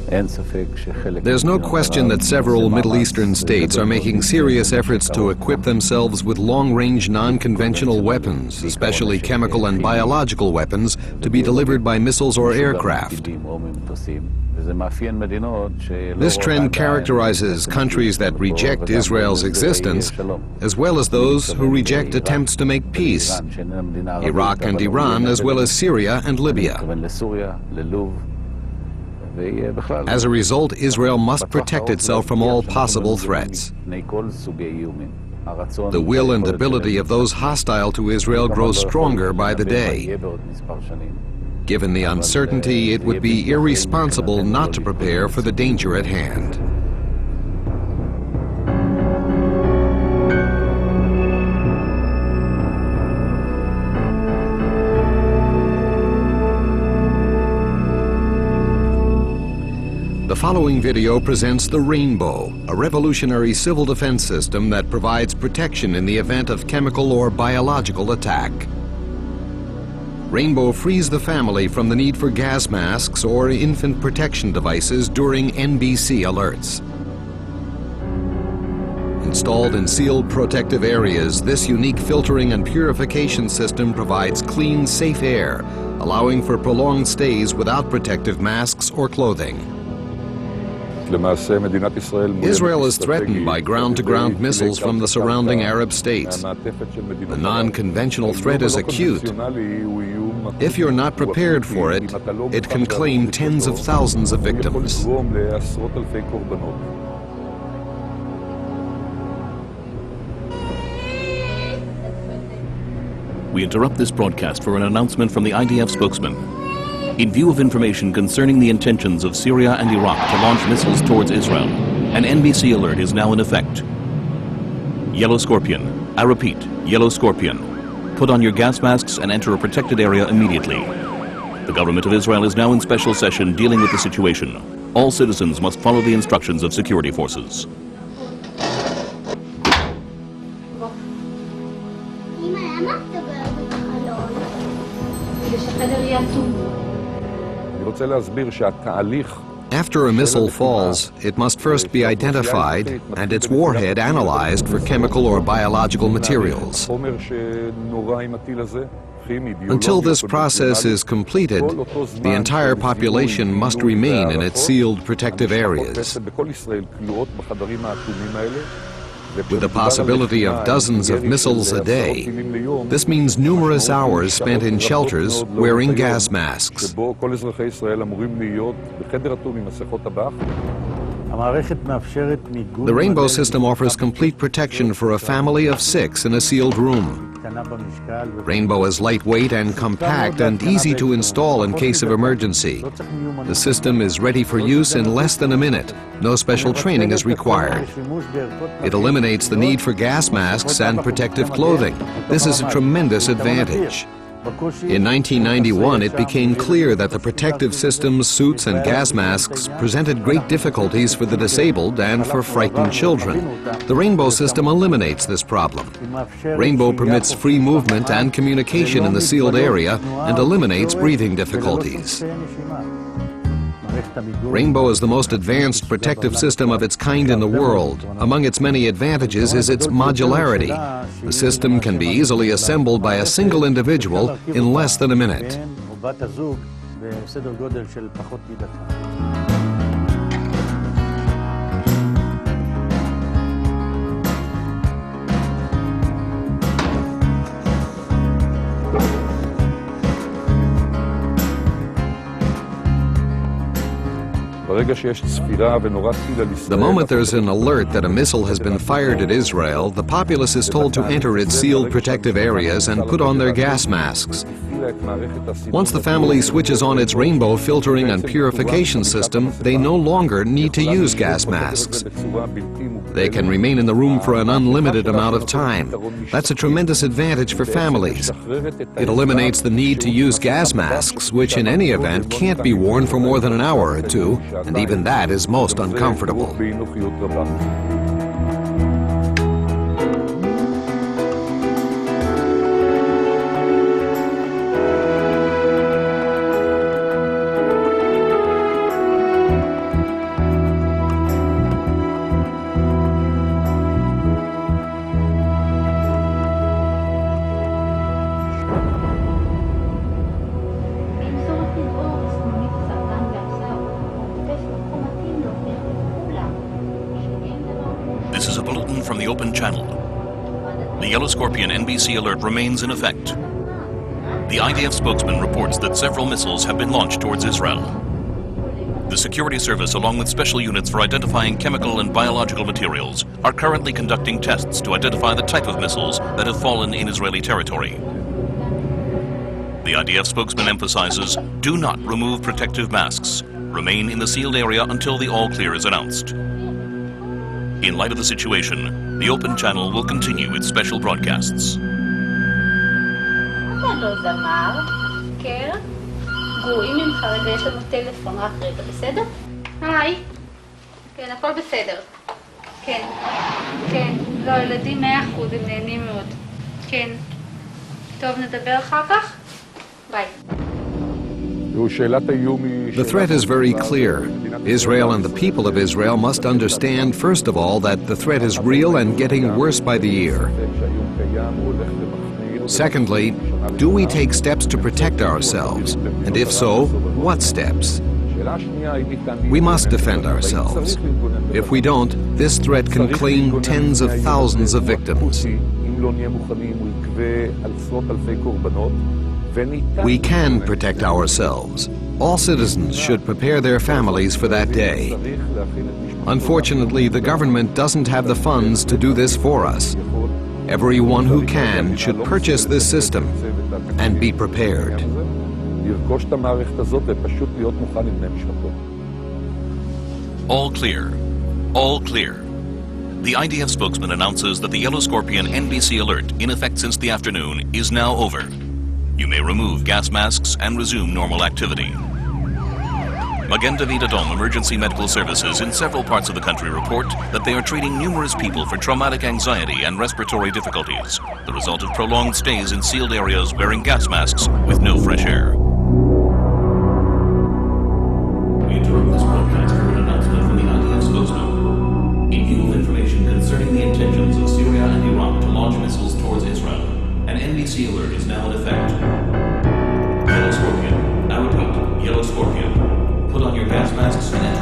There's no question that several Middle Eastern states are making serious efforts to equip themselves with long-range non-conventional weapons, especially chemical and biological weapons, to be delivered by missiles or aircraft. This trend characterizes countries that reject Israel's existence, as well as those who reject attempts to make peace, Iraq and Iran, as well as Syria and Libya. As a result, Israel must protect itself from all possible threats. The will and ability of those hostile to Israel grows stronger by the day. Given the uncertainty, it would be irresponsible not to prepare for the danger at hand. The following video presents the Rainbow, a revolutionary civil defense system that provides protection in the event of chemical or biological attack. Rainbow frees the family from the need for gas masks or infant protection devices during NBC alerts. Installed in sealed protective areas, this unique filtering and purification system provides clean, safe air, allowing for prolonged stays without protective masks or clothing. Israel is threatened by ground-to-ground missiles from the surrounding Arab states. The non-conventional threat is acute. If you're not prepared for it, it can claim tens of thousands of victims. We interrupt this broadcast for an announcement from the IDF spokesman. In view of information concerning the intentions of Syria and Iraq to launch missiles towards Israel, an NBC alert is now in effect. Yellow Scorpion. I repeat, Yellow Scorpion. Put on your gas masks and enter a protected area immediately. The government of Israel is now in special session dealing with the situation. All citizens must follow the instructions of security forces. After a missile falls, it must first be identified and its warhead analyzed for chemical or biological materials. Until this process is completed, the entire population must remain in its sealed protective areas. With the possibility of dozens of missiles a day, this means numerous hours spent in shelters wearing gas masks. The Rainbow system offers complete protection for a family of 6 in a sealed room. Rainbow is lightweight and compact and easy to install in case of emergency. The system is ready for use in less than a minute. No special training is required. It eliminates the need for gas masks and protective clothing. This is a tremendous advantage. In 1991, it became clear that the protective systems, suits, and gas masks presented great difficulties for the disabled and for frightened children. The Rainbow system eliminates this problem. Rainbow permits free movement and communication in the sealed area and eliminates breathing difficulties. Rainbow is the most advanced protective system of its kind in the world. Among its many advantages is its modularity. The system can be easily assembled by a single individual in less than a minute. The moment there's an alert that a missile has been fired at Israel, the populace is told to enter its sealed protective areas and put on their gas masks. Once the family switches on its Rainbow filtering and purification system, they no longer need to use gas masks. They can remain in the room for an unlimited amount of time. That's a tremendous advantage for families. It eliminates the need to use gas masks, which in any event can't be worn for more than an hour or two, and even that is most uncomfortable. This is a bulletin from the Open Channel. The Yellow Scorpion NBC alert remains in effect. The IDF spokesman reports that several missiles have been launched towards Israel. The security service, along with special units for identifying chemical and biological materials, are currently conducting tests to identify the type of missiles that have fallen in Israeli territory. The IDF spokesman emphasizes, do not remove protective masks. Remain in the sealed area until the all clear is announced. In light of the situation, the Open Channel will continue its special broadcasts. גרועים ממך, רגע, יש לנו טלפון, רק רגע, בסדר? היי. כן, הכל בסדר. כן, כן. לא, ילדים 100%, הם נהנים מאוד. כן. טוב, נדבר אחר כך? ביי. The threat is very clear. Israel and the people of Israel must understand, first of all, that the threat is real and getting worse by the year. Secondly, do we take steps to protect ourselves? And if so, what steps? We must defend ourselves. If we don't, this threat can claim tens of thousands of victims. We can protect ourselves. All citizens should prepare their families for that day. Unfortunately, the government doesn't have the funds to do this for us. Everyone who can should purchase this system and be prepared. All clear. All clear. The IDF spokesman announces that the Yellow Scorpion NBC alert, in effect since the afternoon, is now over. You may remove gas masks and resume normal activity. Magen David Adom Emergency Medical Services in several parts of the country report that they are treating numerous people for traumatic anxiety and respiratory difficulties, the result of prolonged stays in sealed areas wearing gas masks with no fresh air. We interrupt this broadcast for an announcement from the IDF spokesman. In view of information concerning the intentions of Syria and Iraq to launch missiles towards Israel, an NBC alert is now in effect. Yellow Scorpion. I repeat, Yellow Scorpion. Put on your gas masks and